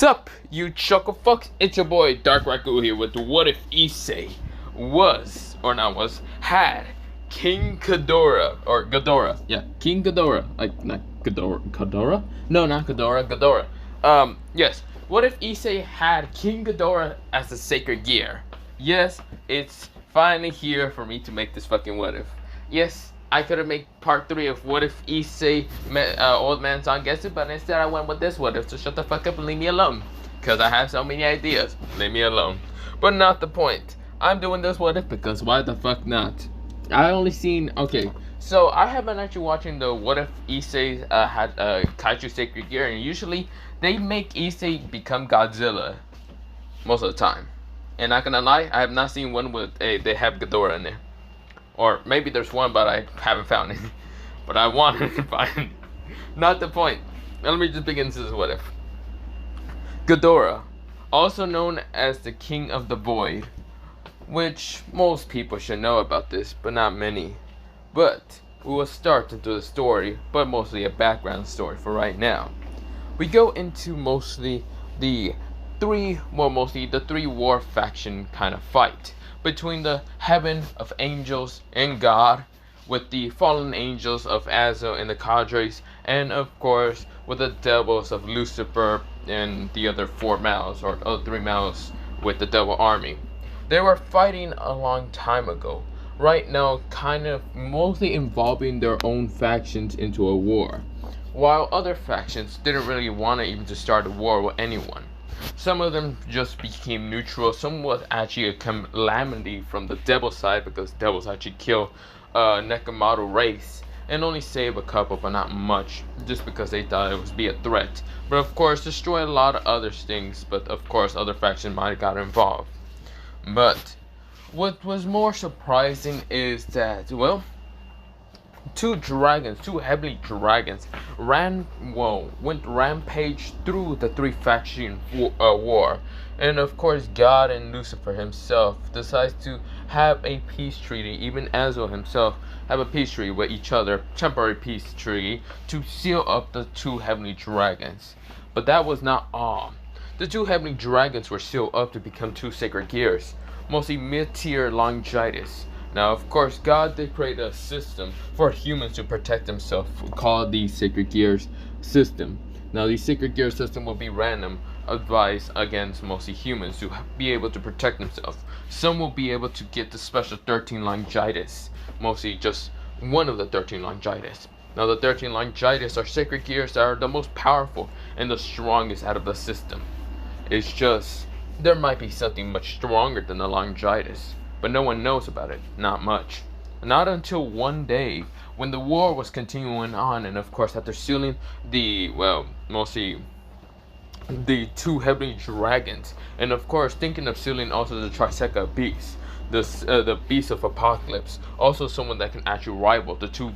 Sup, you chuckle fucks? It's your boy Dark Raku here with the What If Issei had King Ghidorah, or Ghidorah, yeah, King Ghidorah, like, not Ghidorah? No, not Ghidorah. Yes, what if Issei had King Ghidorah as a sacred gear? Yes, it's finally here for me to make this fucking what if. Yes, I could have made part 3 of what if Issei old man song gets it, but instead I went with this what if, so shut the fuck up and leave me alone. Cause I have so many ideas. Leave me alone. But not the point. I'm doing this what if because why the fuck not? I only seen, okay, so I have been actually watching the what if Issei had Kaiju Sacred Gear, and usually they make Issei become Godzilla most of the time. And not gonna lie, I have not seen one with they have Ghidorah in there. Or maybe there's one, but I haven't found it. But I wanted to find it. Not the point. Let me just begin this what if. Ghidorah, also known as the King of the Void, which most people should know about this, but not many. But we will start into the story, but mostly a background story for right now. We go into mostly the three war faction kind of fight between the heaven of angels and God, with the fallen angels of Azrael and the cadres, and of course with the devils of Lucifer and the other 4 mouths, or other 3 mouths with the devil army. They were fighting a long time ago. Right now, kind of mostly involving their own factions into a war, while other factions didn't really want to even to start a war with anyone. Some of them just became neutral. Some was actually a calamity from the devil side, because devils actually kill Nekomaru race and only save a couple, but not much, just because they thought it would be a threat. But of course, destroy a lot of other things. But of course, other factions might have got involved. But what was more surprising is that, well, 2 heavenly dragons went rampage through the 3 faction war, and of course God and Lucifer himself decides to have a peace treaty. Even Azrael himself have a peace treaty with each other, temporary peace treaty, to seal up the 2 heavenly dragons. But that was not all. The 2 heavenly dragons were sealed up to become 2 sacred gears, mostly mid-tier longitis. Now, of course, God did create a system for humans to protect themselves, called the Sacred Gears system. Now, the Sacred Gear system will be random advice against mostly humans to be able to protect themselves. Some will be able to get the special 13 longitis, mostly just one of the 13 longitis. Now, the 13 longitis are Sacred Gears that are the most powerful and the strongest out of the system. It's just, there might be something much stronger than the longitis, but no one knows about it, not much. Not until one day, when the war was continuing on, and of course after sealing the, well, mostly the 2 heavenly dragons, and of course thinking of sealing also the Triceca beast, the beast of Apocalypse, also someone that can actually rival the 2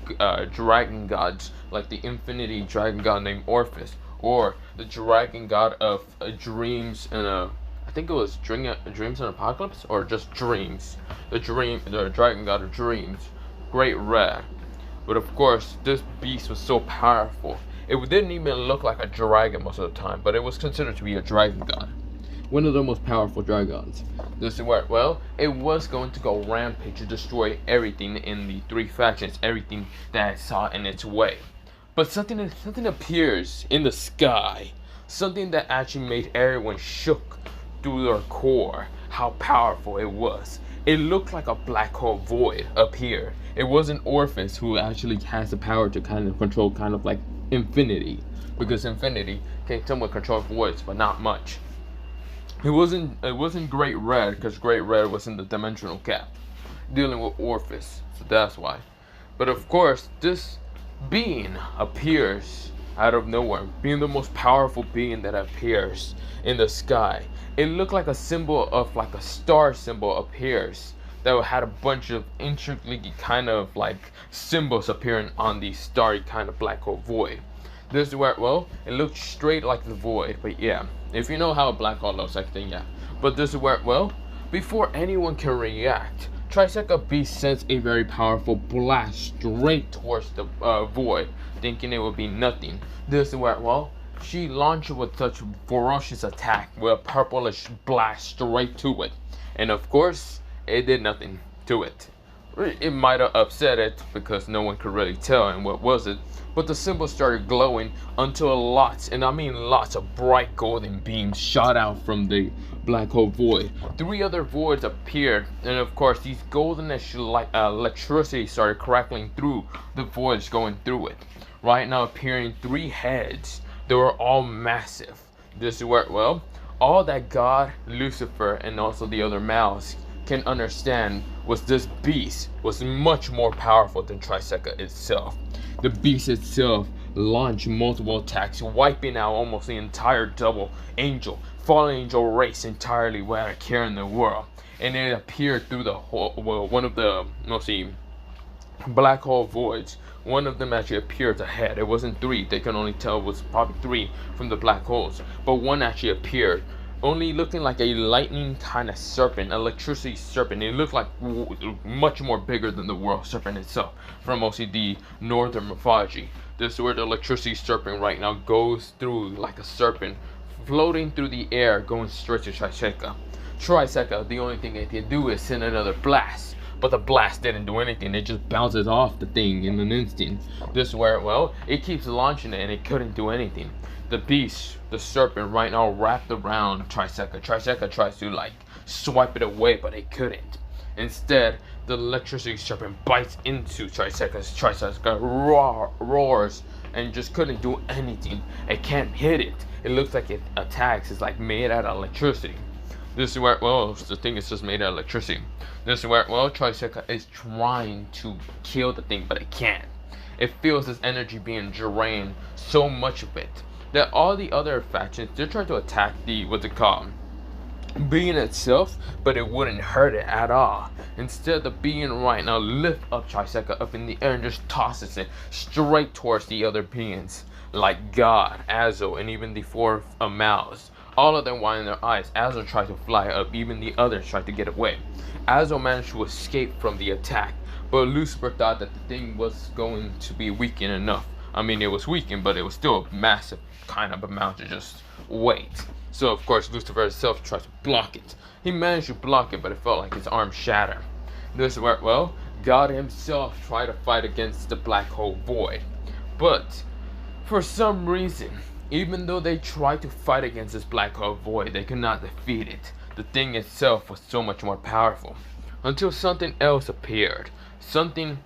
dragon gods, like the infinity dragon god named Orpheus, or the dragon god of dreams and I think it was Dreams and Apocalypse, or just Dreams. The dragon god of dreams, Great Red. But of course, this beast was so powerful. It didn't even look like a dragon most of the time, but it was considered to be a dragon god. One of the most powerful dragons. This is where, well, it was going to go rampage to destroy everything in the 3 factions, everything that it saw in its way. But something appears in the sky, something that actually made everyone shook through their core, how powerful it was. It looked like a black hole void up here. It wasn't Orpheus who actually has the power to kind of control kind of like infinity, because infinity can somewhat control voids, but not much. It wasn't Great Red, because Great Red was in the dimensional gap, dealing with Orpheus, so that's why. But of course, this being appears out of nowhere, being the most powerful being that appears in the sky. It looked like a symbol of, like a star symbol appears, that had a bunch of intricately kind of like symbols appearing on the starry kind of black hole void. This is where, well, it looks straight like the void, but yeah, if you know how a black hole looks like, then yeah. But this is where, well, before anyone can react, Triceca Beast sends a very powerful blast straight towards the void, thinking it would be nothing. This is where, well, she launched with such ferocious attack with a purplish blast straight to it. And of course, it did nothing to it. It might have upset it because no one could really tell and what was it. But the symbol started glowing until lots, and I mean lots of bright golden beams shot out from the black hole void. 3 other voids appeared, and of course these goldenish electricity started crackling through the voids going through it. Right now appearing 3 heads. They were all massive. This is where, well, all that God, Lucifer, and also the other mouths can understand was this beast was much more powerful than Triseca itself. The beast itself launched multiple attacks, wiping out almost the entire double angel, fallen angel race entirely without a care in the world. And it appeared through the whole, well, one of the, mostly black hole voids. One of them actually appeared ahead. It wasn't 3. They can only tell it was probably 3 from the black holes. But one actually appeared, only looking like a lightning kind of serpent, electricity serpent. It looked like much more bigger than the world serpent itself from mostly the northern mythology. This is where the electricity serpent right now goes through like a serpent, floating through the air, going straight to Triseca. Triseca, the only thing it can do is send another blast. But the blast didn't do anything. It just bounces off the thing in an instant. This is where, well, it keeps launching it and it couldn't do anything. The beast, the serpent, right now wrapped around Triseca. Triseca tries to like swipe it away, but it couldn't. Instead, the electricity serpent bites into Triseca's. Triseca roars and just couldn't do anything. It can't hit it. It looks like it attacks. It's like made out of electricity. This is where, well, the thing is just made out of electricity. This is where, well, Triseca is trying to kill the thing, but it can't. It feels this energy being drained, so much of it, that all the other factions, they're trying to attack the, what's it called, being itself, but it wouldn't hurt it at all. Instead, the being right now lifts up Triseca up in the air and just tosses it straight towards the other beings, like God, Azul, and even the 4 mouths. All of them winding their eyes. Azul tried to fly up, even the others tried to get away. Azul managed to escape from the attack, but Lucifer thought that the thing was going to be weakened enough. I mean, it was weakened, but it was still a massive kind of amount to just wait. So of course Lucifer himself tried to block it. He managed to block it, but it felt like his arm shattered. This is where, well, God himself tried to fight against the black hole void. But for some reason, even though they tried to fight against this black hole void, they could not defeat it. The thing itself was so much more powerful. Until something else appeared. Something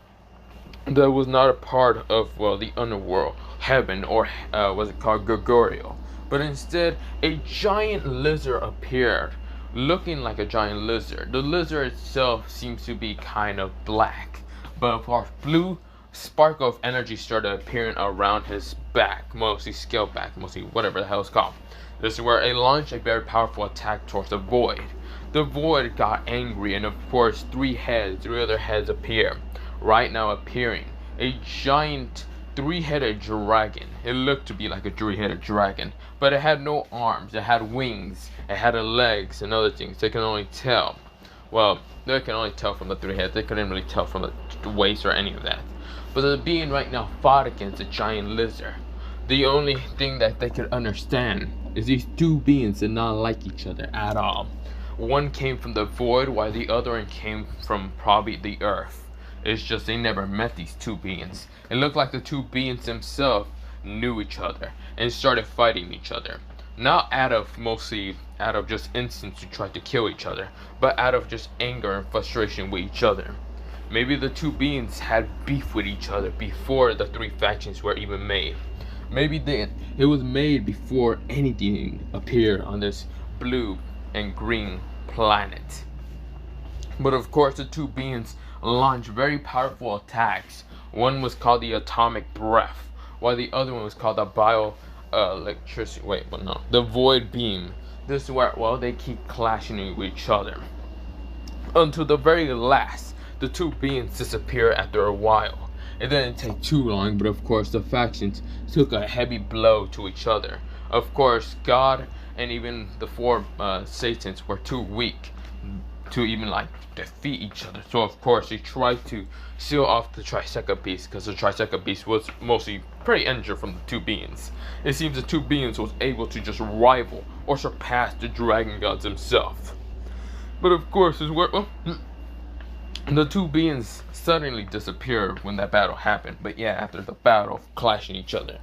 that was not a part of, well, the underworld, heaven, or was it called Ghidorah. But instead, a giant lizard appeared, looking like a giant lizard. The lizard itself seems to be kind of black, but of course, blue sparkle of energy started appearing around his back, mostly scale back, mostly whatever the hell it's called. This is where it launched a very powerful attack towards the void. The void got angry, and of course 3 other heads appear. Right now appearing a giant 3-headed dragon. It looked to be like a 3-headed dragon, but it had no arms. It had wings, it had legs and other things. They can only tell, well, they can only tell from the 3 heads. They couldn't really tell from the waist or any of that. But the being right now fought against a giant lizard. The only thing that they could understand is these 2 beings did not like each other at all. One came from the void, while the other one came from probably the earth. It's just they never met these 2 beings. It looked like the 2 beings themselves knew each other and started fighting each other. Not mostly out of just instincts to try to kill each other, but out of just anger and frustration with each other. Maybe the 2 beings had beef with each other before the 3 factions were even made. Maybe it was made before anything appeared on this blue and green planet. But of course the 2 beings launched very powerful attacks. One was called the atomic breath, while the other one was called the electricity. The void beam. This is where, well, they keep clashing with each other until the very last. The 2 beings disappear after a while. It didn't take too long, but of course the factions took a heavy blow to each other. Of course, God and even the 4 Satans were too weak to even like defeat each other. So of course he tried to seal off the Triceca beast, because the Triceca beast was mostly pretty injured from the two beings. It seems the two beings was able to just rival or surpass the dragon gods himself. But of course, the two beings suddenly disappeared when that battle happened. But yeah, after the battle, clashing each other,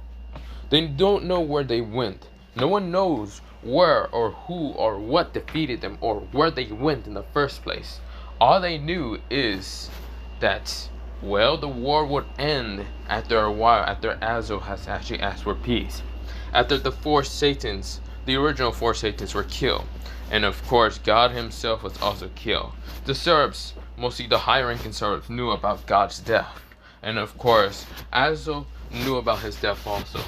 they don't know where they went. No one knows where or who or what defeated them or where they went in the first place. All they knew is that, well, the war would end after a while, after Azo has actually asked for peace. After the four Satans, the original four Satans, were killed. And of course, God himself was also killed. The Serbs, mostly the high-ranking Serbs, knew about God's death. And of course, Azo knew about his death also.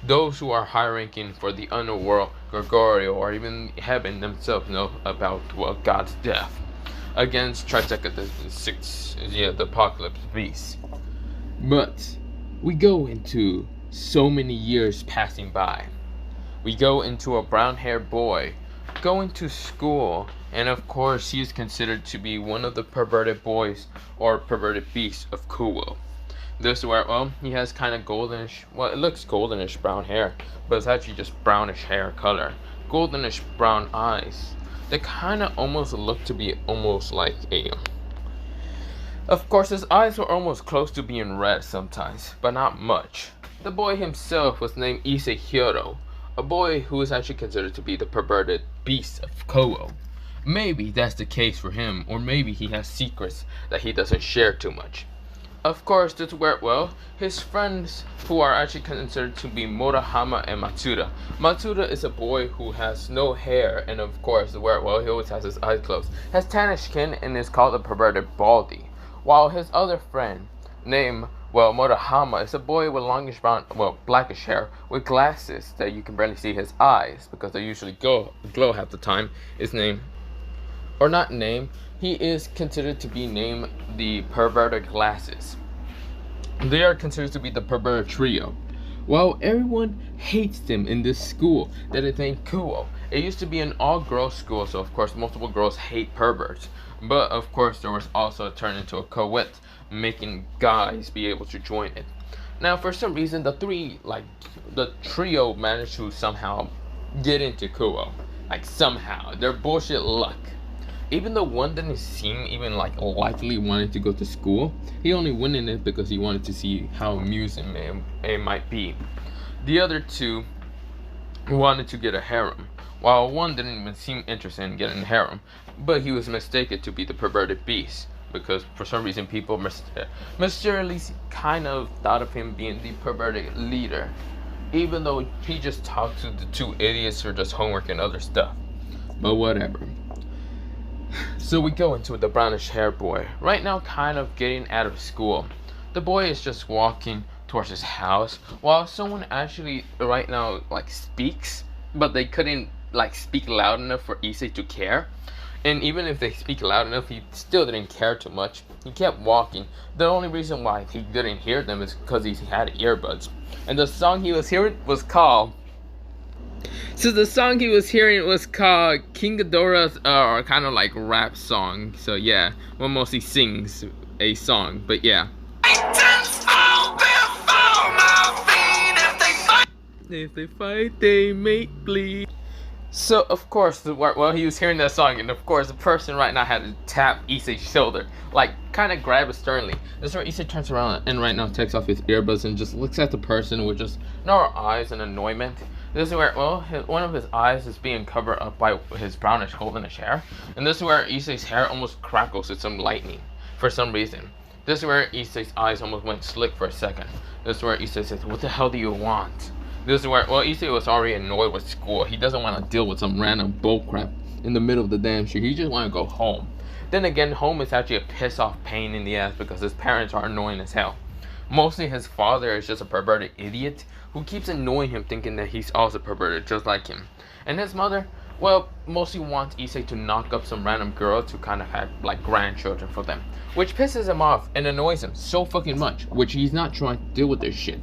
Those who are high-ranking for the underworld, Gregorio, or even heaven themselves know about, well, God's death against Triceca, the apocalypse beast. But we go into so many years passing by. We go into a brown-haired boy going to school, and of course he is considered to be one of the perverted boys or perverted beasts of Kuo. This is where, well, he has kind of goldenish, well, it looks goldenish brown hair, but it's actually just brownish hair color. Goldenish brown eyes. They kind of almost look to be almost like a... Of course, his eyes were almost close to being red sometimes, but not much. The boy himself was named Issei, a boy who is actually considered to be the perverted beast of Kuo. Maybe that's the case for him, or maybe he has secrets that he doesn't share too much. Of course, this is where, well, his friends who are actually considered to be Murahama and Matsuda. Matsuda is a boy who has no hair, and of course, where, well, he always has his eyes closed, has tannish skin, and is called a perverted baldy. While his other friend, named, well, Murahama, is a boy with longish brown, well, blackish hair, with glasses that you can barely see his eyes, because they usually glow half the time, is named, or not named, he is considered to be named the perverted glasses. They are considered to be the perverted trio. While everyone hates them in this school that is named Kuo. It used to be an all-girls school, so of course multiple girls hate perverts. But of course there was also a turn into a co-ed, making guys be able to join it. Now for some reason the trio managed to somehow get into Kuo. Like somehow. Their bullshit luck. Even though one didn't seem even like likely wanting to go to school, he only went in it because he wanted to see how amusing it might be. The other two wanted to get a harem, while one didn't even seem interested in getting a harem, but he was mistaken to be the perverted beast, because for some reason people mysteriously kind of thought of him being the perverted leader, even though he just talked to the two idiots for just homework and other stuff. But whatever. So we go into the brownish hair boy, right now kind of getting out of school. The boy is just walking towards his house, while someone actually right now like speaks, but they couldn't like speak loud enough for Issei to care. And even if they speak loud enough, he still didn't care too much. He kept walking. The only reason why he didn't hear them is because he had earbuds. And the song he was hearing was called... So the song he was hearing was called King Ghidorah's kind of like rap song. So yeah, one mostly sings a song, but yeah. If they fight, they make bleed. So of course, well, he was hearing that song, and of course the person right now had to tap Issei's shoulder, like kind of grab it sternly. This is where Issei turns around and right now takes off his earbuds and just looks at the person with just narrow eyes and annoyment. This is where, well, one of his eyes is being covered up by his brownish goldenish hair, and this is where Issei's hair almost crackles with some lightning for some reason. This is where Issei's eyes almost went slick for a second. This is where Issei says, "What the hell do you want?" This is where, well, Issei was already annoyed with school. He doesn't want to deal with some random bullcrap in the middle of the damn street. He just want to go home. Then again, home is actually a piss-off pain in the ass because his parents are annoying as hell. Mostly his father is just a perverted idiot who keeps annoying him, thinking that he's also perverted just like him. And his mother, well, mostly wants Issei to knock up some random girl to kind of have like grandchildren for them, which pisses him off and annoys him so fucking much, which he's not trying to deal with this shit.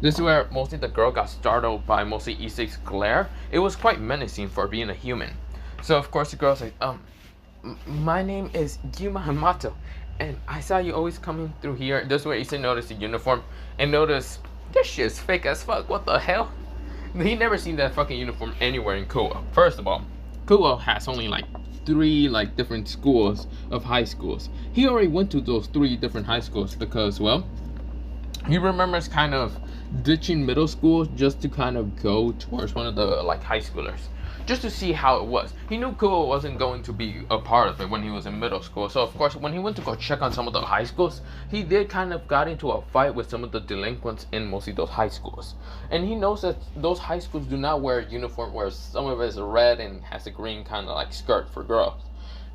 This is where mostly the girl got startled by mostly Issei's glare. It was quite menacing for being a human. So of course the girl's like, My name is Yuma Hamato, and I saw you always coming through here. This is where Issei noticed the uniform and noticed this shit's fake as fuck. What the hell? He never seen that fucking uniform anywhere in Kuo. First of all, Kuo has only like 3 like different schools of high schools. He already went to those 3 different high schools because, well, he remembers kind of ditching middle school just to kind of go towards one of the like high schoolers, just to see how it was. He knew Kuo wasn't going to be a part of it when he was in middle school, so of course when he went to go check on some of the high schools, he did kind of got into a fight with some of the delinquents in mostly those high schools. And he knows that those high schools do not wear a uniform, where some of it is red and has a green kind of like skirt for girls.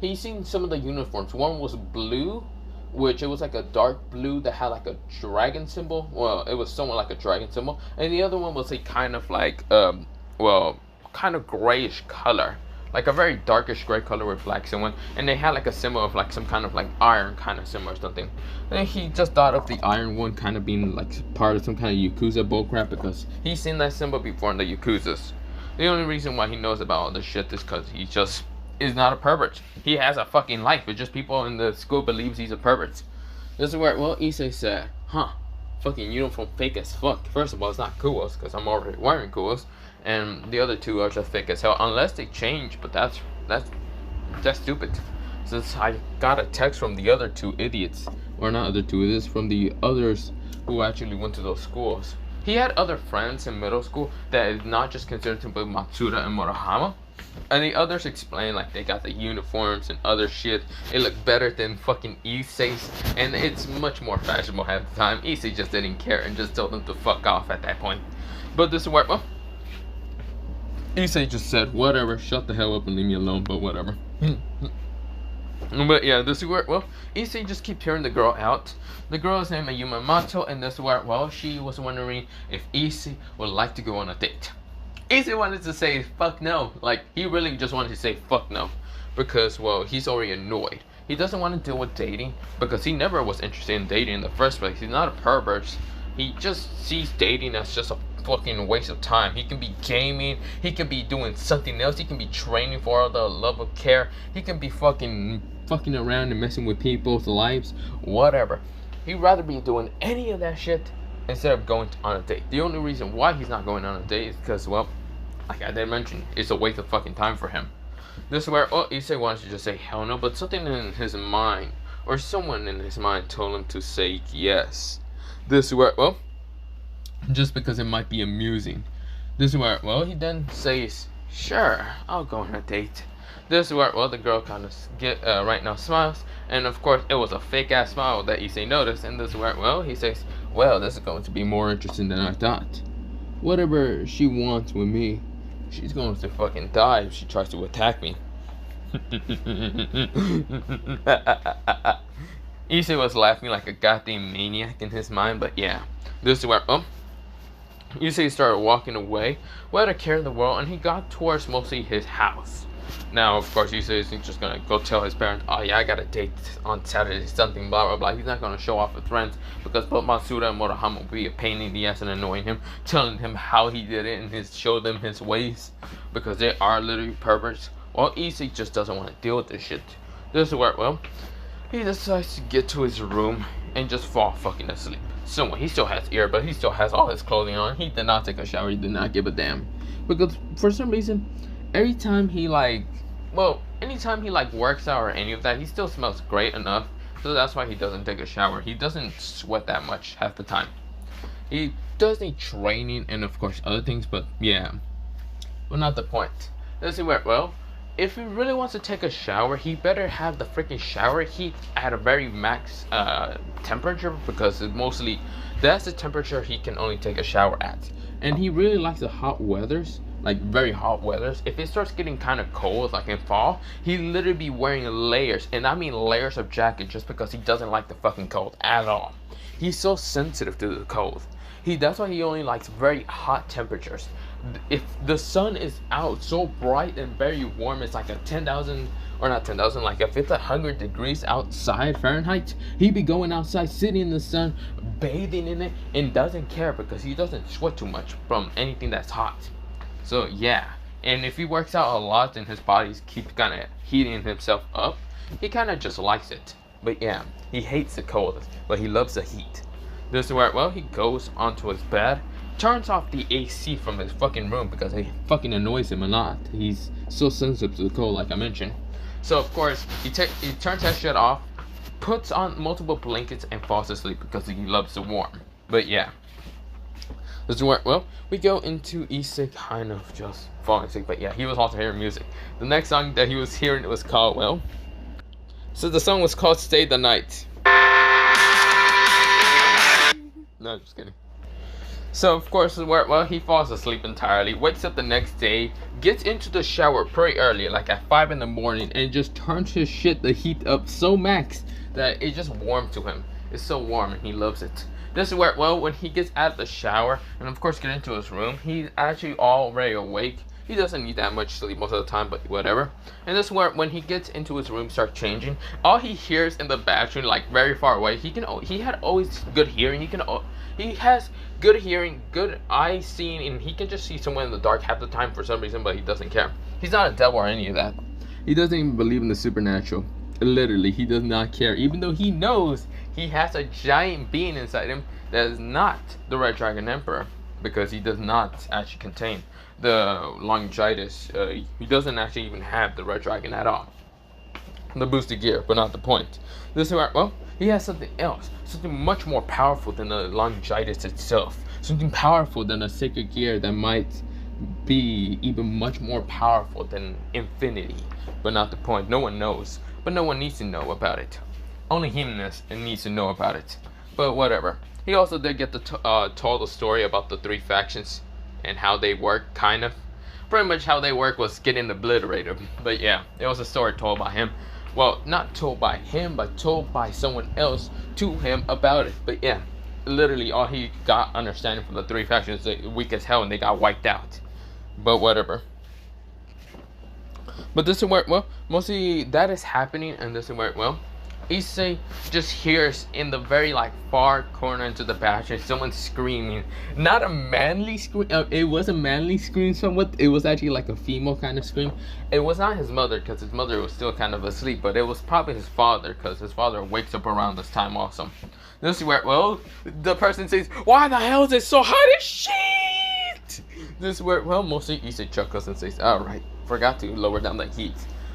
He's seen some of the uniforms. One was blue, which it was like a dark blue that had like a dragon symbol. Well, it was somewhat like a dragon symbol. And the other one was a kind of like, well, kind of grayish color. Like a very darkish gray color with black symbol. And they had like a symbol of like some kind of like iron kind of symbol or something. And he just thought of the iron one kind of being like part of some kind of Yakuza bullcrap because he's seen that symbol before in the Yakuzas. The only reason why he knows about all this shit is because he just is not a pervert. He has a fucking life. It's just people in the school believes he's a pervert. This is where, well, Issei said, fucking uniform fake as fuck. First of all, it's not Kuo's because I'm already wearing Kuo's, and the other 2 are just fake as hell unless they change. But that's stupid. Since I got a text from the other 2 idiots, or not other 2 idiots, from the others who actually went to those schools. He had other friends in middle school that is not just considered to be Matsuda and Murahama. And the others explain like they got the uniforms and other shit. It looked better than fucking Issei's, and it's much more fashionable half the time. Issei just didn't care and just told them to fuck off at that point. But this is where, well, Issei just said, whatever, shut the hell up and leave me alone, but whatever. But yeah, this is where, well, Issei just keeps hearing the girl out. The girl is named Yuma Mato, and this is where, well, she was wondering if Issei would like to go on a date. Issei wanted to say fuck no. Like, he really just wanted to say fuck no. Because, well, he's already annoyed. He doesn't want to deal with dating because he never was interested in dating in the first place. He's not a pervert. He just sees dating as just a fucking waste of time. He can be gaming. He can be doing something else. He can be training for the love of care. He can be fucking around and messing with people's lives. Whatever. He'd rather be doing any of that shit instead of going on a date. The only reason why he's not going on a date is because, well, like I did mention, it's a waste of fucking time for him. This is where, oh, Issei wants to just say hell no, but something in his mind, or someone in his mind told him to say yes. This is where, well, just because it might be amusing. This is where, well, he then says, sure, I'll go on a date. This is where, well, the girl kind of right now smiles, and of course it was a fake ass smile that Issei noticed. And this is where, well, he says, well, this is going to be more interesting than I thought. Whatever she wants with me, she's going to fucking die if she tries to attack me. Issei was laughing like a goddamn maniac in his mind, but yeah. This is where, Issei started walking away without a care in the world, and he got towards mostly his house. Now, of course, Issei isn't just gonna go tell his parents, oh yeah, I got a date on Saturday, something, blah, blah, blah. He's not gonna show off with friends, because both Matsuda and Murahama will be a pain in the ass and annoying him, telling him how he did it and show them his ways, because they are literally perverts. Well, Issei just doesn't want to deal with this shit. This is where, well, he decides to get to his room and just fall fucking asleep. Somewhere, he still has ear, but he still has all his clothing on. He did not take a shower. He did not give a damn. Because for some reason, anytime he works out or any of that, he still smells great enough. So that's why he doesn't take a shower. He doesn't sweat that much half the time. He does need training and of course other things, but yeah. Well, not the point. Let's see where, well, if he really wants to take a shower, he better have the freaking shower heat at a very max temperature, because that's the temperature he can only take a shower at. And he really likes the hot weathers, like very hot weathers. If it starts getting kind of cold, like in fall, he literally be wearing layers, and I mean layers of jacket, just because he doesn't like the fucking cold at all. He's so sensitive to the cold. That's why he only likes very hot temperatures. If the sun is out so bright and very warm, it's like a 10,000, or not 10,000, like if it's 100 degrees outside Fahrenheit, he'd be going outside, sitting in the sun, bathing in it, and doesn't care because he doesn't sweat too much from anything that's hot. So yeah, And if he works out a lot and his body keeps kind of heating himself up, he kind of just likes it. But yeah, he hates the cold, but he loves the heat. This is where, well, he goes onto his bed, turns off the AC from his fucking room because it fucking annoys him a lot. He's so sensitive to the cold, like I mentioned. So of course, he turns that shit off, puts on multiple blankets, and falls asleep because he loves the warm. But yeah, this is where, well, we go into Issei kind of just falling asleep. But yeah, he was also hearing music. The next song that he was hearing, it was called, well, so the song was called Stay the Night. No, just kidding. So of course, well, he falls asleep entirely, wakes up the next day, gets into the shower pretty early, like at 5 in the morning, and just turns his shit, the heat up so max that it just warm to him. It's so warm and he loves it. This is where, well, when he gets out of the shower and of course get into his room, he's actually already awake. He doesn't need that much sleep most of the time, but whatever. And this is where, when he gets into his room, start changing, all he hears in the bathroom, like very far away, he had always good hearing. He has good hearing, good eye seeing, and he can just see someone in the dark half the time for some reason, but he doesn't care. He's not a devil or any of that. He doesn't even believe in the supernatural. Literally, he does not care, even though he knows he has a giant being inside him that is not the Red Dragon Emperor, because he does not actually contain the longitis. He doesn't actually even have the Red Dragon at all. The boosted gear, but not the point. This is where, well, he has something else, something much more powerful than the longitis itself, something powerful than a sacred gear that might be even much more powerful than infinity, but not the point. No one knows, but no one needs to know about it. Only him needs to know about it, but whatever. He also did get to tell the story about the 3 factions and how they work, kind of. Pretty much how they work was getting obliterated, but yeah, it was a story told by him. Well, not told by him, but told by someone else to him about it. But yeah, literally all he got understanding from the 3 factions, they weak as hell and they got wiped out. But whatever. But this is where, well, mostly that is happening, and this is where, well, Issei just hears in the very like far corner into the bathroom someone screaming. Not a manly scream. It was a manly scream somewhat. It was actually like a female kind of scream. It was not his mother, because his mother was still kind of asleep, but it was probably his father, because his father wakes up around this time also. This is where, well, the person says, "Why the hell is it so hot as shit?" This is where, well, mostly Issei chuckles and says, "Alright, forgot to lower down the heat.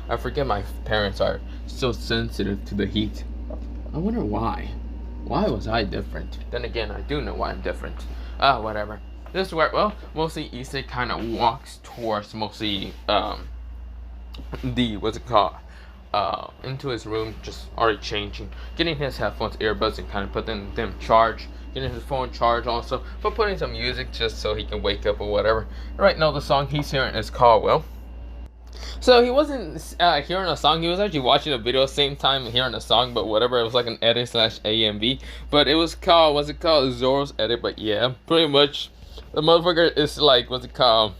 I forget my parents are so sensitive to the heat. I wonder why. Why was I different? Then again, I do know why I'm different. Whatever. This is where, well, mostly Issei kind of walks towards mostly, into his room, just already changing, getting his headphones, earbuds, and kind of putting them charged, getting his phone charged also, but putting some music just so he can wake up or whatever. Right now, the song he's hearing is called, well, so he wasn't hearing a song, he was actually watching a video same time hearing a song, but whatever, it was like an edit / AMV, but it was called, what's it called, Zoro's edit. But yeah, pretty much, the motherfucker is like, what's it called?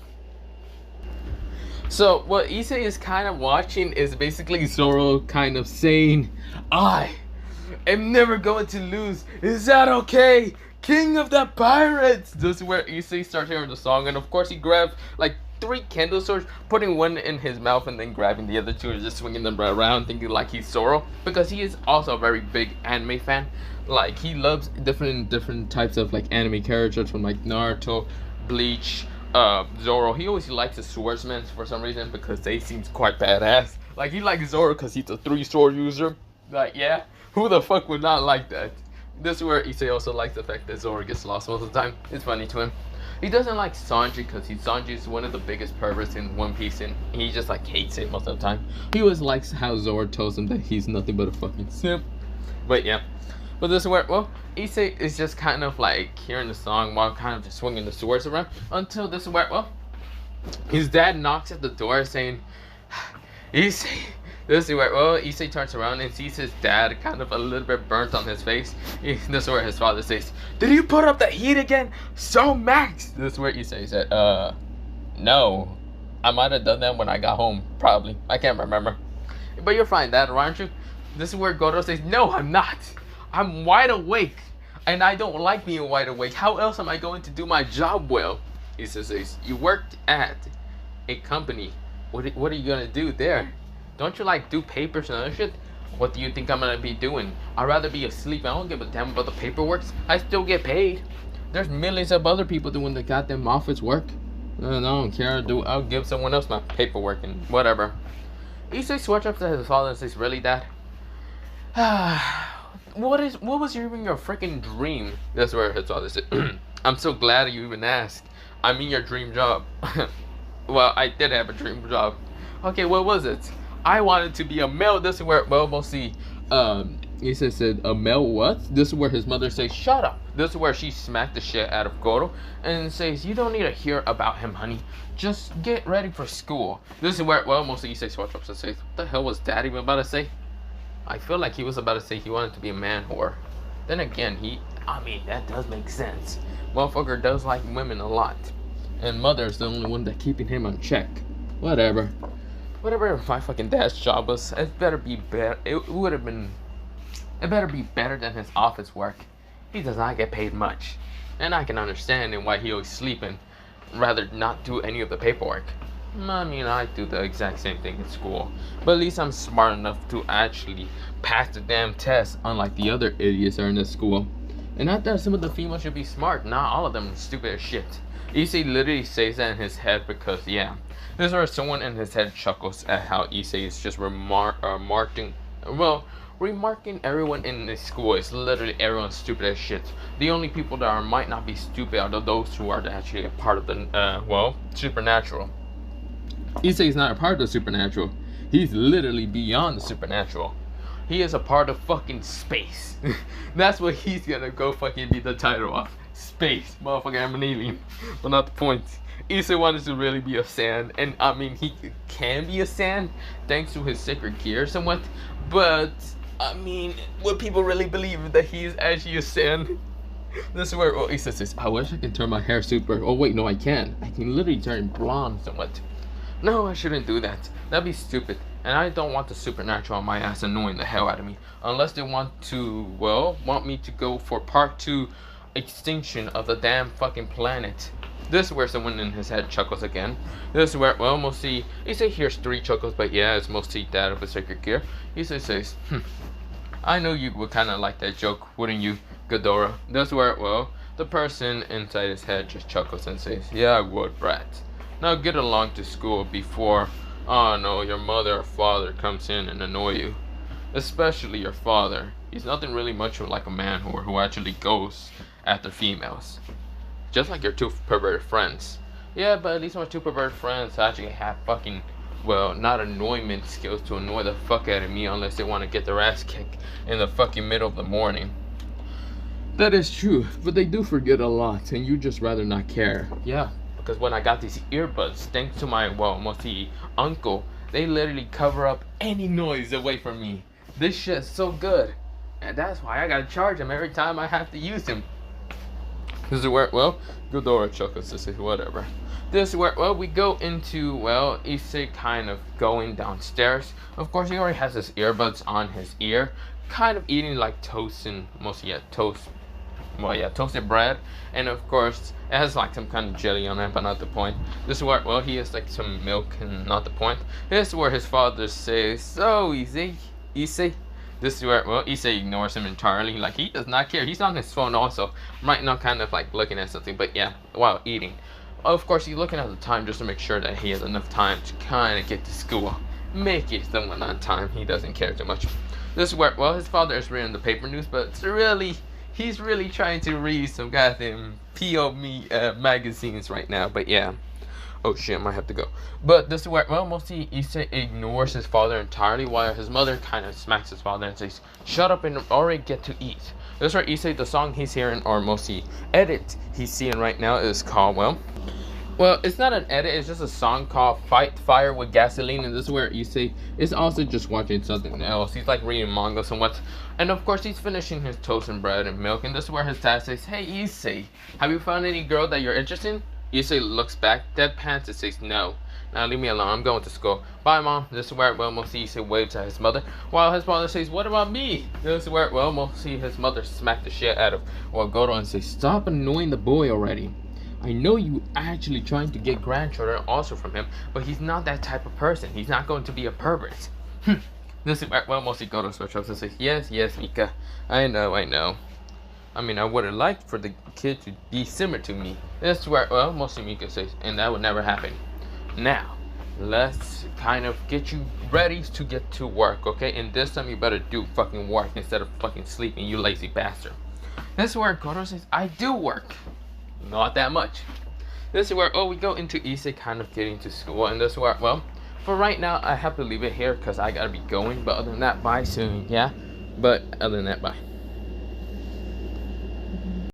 So what Issei is kind of watching is basically Zoro kind of saying, "I am never going to lose, is that okay? King of the pirates!" This is where Issei starts hearing the song, and of course he grabs like 3 candle swords, putting one in his mouth and then grabbing the other 2 and just swinging them around, thinking like he's Zoro, because he is also a very big anime fan. Like, he loves different types of like anime characters from like Naruto, Bleach, Zoro. He always likes the swordsmen for some reason because they seem quite badass. Like, he likes Zoro because he's a 3-sword user. Like, yeah, who the fuck would not like that? This is where Issei also likes the fact that Zoro gets lost most of the time. It's funny to him. He doesn't like Sanji because Sanji is one of the biggest perverts in One Piece, and he just like hates it most of the time. He always likes how Zoro tells him that he's nothing but a fucking simp. But yeah. But this is where, well, Issei is just kind of like hearing the song while kind of just swinging the swords around, until this is where, well, his dad knocks at the door saying, "Issei." This is where, well, Issei turns around and sees his dad kind of a little bit burnt on his face. This is where his father says, "Did you put up the heat again? So max." This is where Issei said, no. I might have done that when I got home, probably. I can't remember. But you're fine, Dad, aren't you? This is where Ghidorah says, "No, I'm not. I'm wide awake. And I don't like being wide awake. How else am I going to do my job well?" Issei says, "You worked at a company. What are you gonna do there? Don't you like do papers and other shit? What do you think I'm gonna be doing? I'd rather be asleep. I don't give a damn about the paperwork. I still get paid. There's millions of other people doing the goddamn office work. And I don't care. I'll give someone else my paperwork and whatever. Issei switch up to his father and says, "Really, Dad? What was even your freaking dream?" That's where his father said, "I'm so glad you even asked. I mean your dream job." Well, I did have a dream job. Okay, what was it? I wanted to be a male. This is where, well, we'll see. He said, "A male what?" This is where his mother says, "Shut up." This is where she smacked the shit out of Goro and says, "You don't need to hear about him, honey. Just get ready for school." This is where, well, mostly Issei switch up and says, "What the hell was Dad even about to say?" I feel like he was about to say he wanted to be a man whore. Then again, I mean, that does make sense. Motherfucker does like women a lot. And Mother's the only one that's keeping him on check. Whatever my fucking dad's job was, it better be better. It better be better than his office work. He does not get paid much. And I can understand why he was sleeping, rather not do any of the paperwork. I mean, I do the exact same thing in school. But at least I'm smart enough to actually pass the damn test, unlike the other idiots are in this school. And not that some of the females should be smart, not all of them are stupid as shit. Issei literally says that in his head because, yeah. This is where someone in his head chuckles at how Issei is just remarking everyone in the school is literally everyone stupid as shit. The only people that might not be stupid are those who are actually a part of the, supernatural. Issei is not a part of the supernatural. He's literally beyond the supernatural. He is a part of fucking space. That's what he's gonna go fucking be the title of. Space. Motherfucker, I'm an alien. But not the point. Issei wanted to really be a Sand. And I mean, he can be a Sand thanks to his sacred gear somewhat. But, I mean, would people really believe that he is actually a Sand? This is where Issei says, "I wish I could turn my hair super." Oh wait, no, I can. I can literally turn blonde somewhat. No, I shouldn't do that. That'd be stupid. And I don't want the supernatural on my ass annoying the hell out of me. Unless they want to, want me to go for part 2 extinction of the damn fucking planet. This is where someone in his head chuckles again. This is where, mostly, Issei hears 3 chuckles, but yeah, it's mostly that of a sacred gear. Issei says, "I know you would kind of like that joke, wouldn't you, Ghidorah?" This is where, the person inside his head just chuckles and says, "Yeah, I would, brat. Now get along to school before, oh no, your mother or father comes in and annoy you. Especially your father. He's nothing really much like a man who actually goes after females. Just like your 2 perverted friends." Yeah, but at least my 2 perverted friends actually have fucking, not annoyment skills to annoy the fuck out of me unless they want to get their ass kicked in the fucking middle of the morning. That is true, but they do forget a lot, and you just rather not care. Yeah. Because when I got these earbuds, thanks to my, mostly uncle, they literally cover up any noise away from me. This shit's so good. And that's why I gotta charge them every time I have to use them. This is where, Ghidorah chuckles to say whatever. This is where, we go into, Issei kind of going downstairs. Of course, he already has his earbuds on his ear. Kind of eating like toast and, toasted bread. And of course, it has like some kind of jelly on it, but not the point. This is where, he has like some milk and not the point. This is where his father says, "So, Issei." This is where, Issei ignores him entirely. Like, he does not care. He's on his phone also. Right now, kind of like looking at something, but yeah, while eating. Of course, he's looking at the time just to make sure that he has enough time to kind of get to school. Make it someone on time. He doesn't care too much. This is where, his father is reading the paper news, but it's really, he's really trying to read some goddamn POV magazines right now, but yeah. Oh shit, I might have to go. But this is where, mostly Issei ignores his father entirely, while his mother kind of smacks his father and says, "Shut up and already get to eat." This is where Issei, the song he's hearing, or mostly edit he's seeing right now, is called, it's not an edit, it's just a song called "Fight Fire with Gasoline," and this is where Issei is also just watching something else. He's like reading manga somewhat. And of course, he's finishing his toast and bread and milk, and this is where his dad says, "Hey Issei, have you found any girl that you're interested in?" Issei looks back, deadpans, and says, "No. Now leave me alone, I'm going to school. Bye, Mom." This is where, mostly Issei waves at his mother, while his father says, "What about me?" This is where, mostly his mother smacked the shit out of Goro and says, "Stop annoying the boy already." I know you actually trying to get grandchildren also from him, but he's not that type of person. He's not going to be a pervert. This is, well, mostly Goto switch up and says, yes, Mika. I know. I mean, I would have liked for the kid to be similar to me. That's where, well, mostly Mika says, and that would never happen. Now, let's kind of get you ready to get to work, okay? And this time you better do fucking work instead of fucking sleeping, you lazy bastard. This is where Goto says, I do work. Not that much. This is where, we go into Issei kind of getting to school, and this is where, well, for right now, I have to leave it here because I gotta be going, but other than that, bye soon, yeah? But other than that, bye.